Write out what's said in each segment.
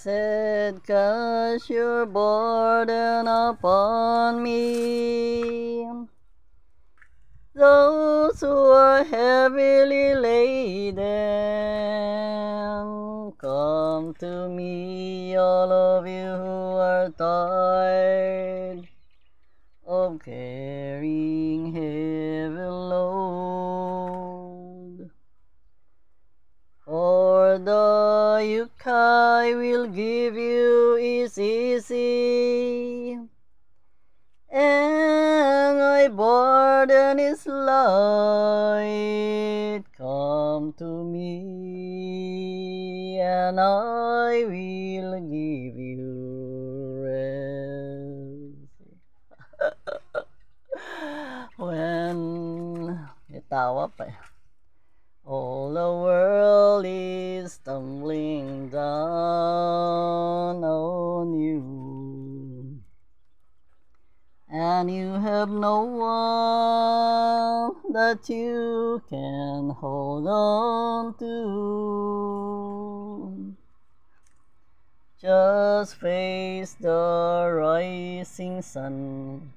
said, cast your burden upon me. Those who are heavily laden, come to me, all of you who are tired of carrying heavy load. For the yoke I will give you is easy, and my burden is light. Come to me, and I will give you rest. When itawa pa all the world is tumbling down on you, and you have no one that you can hold on to. Just face the rising sun,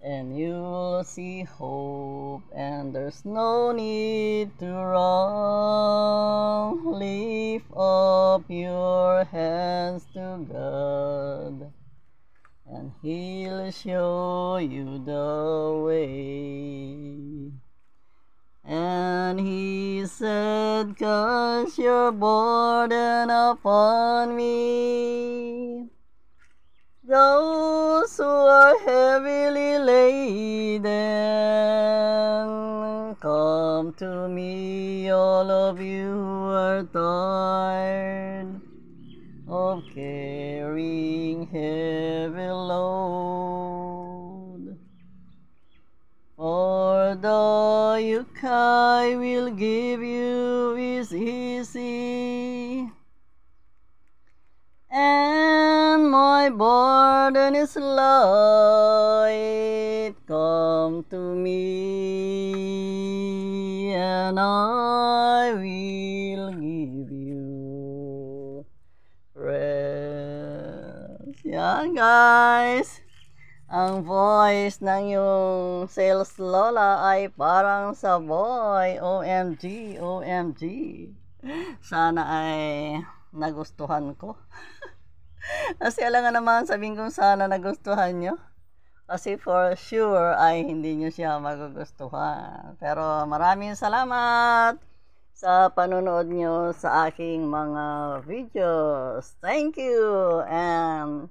and you'll see hope, and there's no need to run. Lift up your hands to God, and He'll show you the way. And He said, cast your burden upon me. Those who are heavily laden, come to me, all of you who are tired of carrying heavy load. For the yoke I will give you is easy, and my burden is light. Come to me, and I will give you rest. Yan guys, ang voice ng yung sales lola ay parang sa boy. OMG, OMG. Sana ay nagustuhan ko. Kasi alam nga naman, sabihin ko sana nagustuhan nyo. Kasi for sure ay hindi nyo siya magugustuhan. Pero maraming salamat sa panonood nyo sa aking mga videos. Thank you and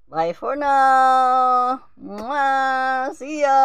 bye for now. Mwah! See ya!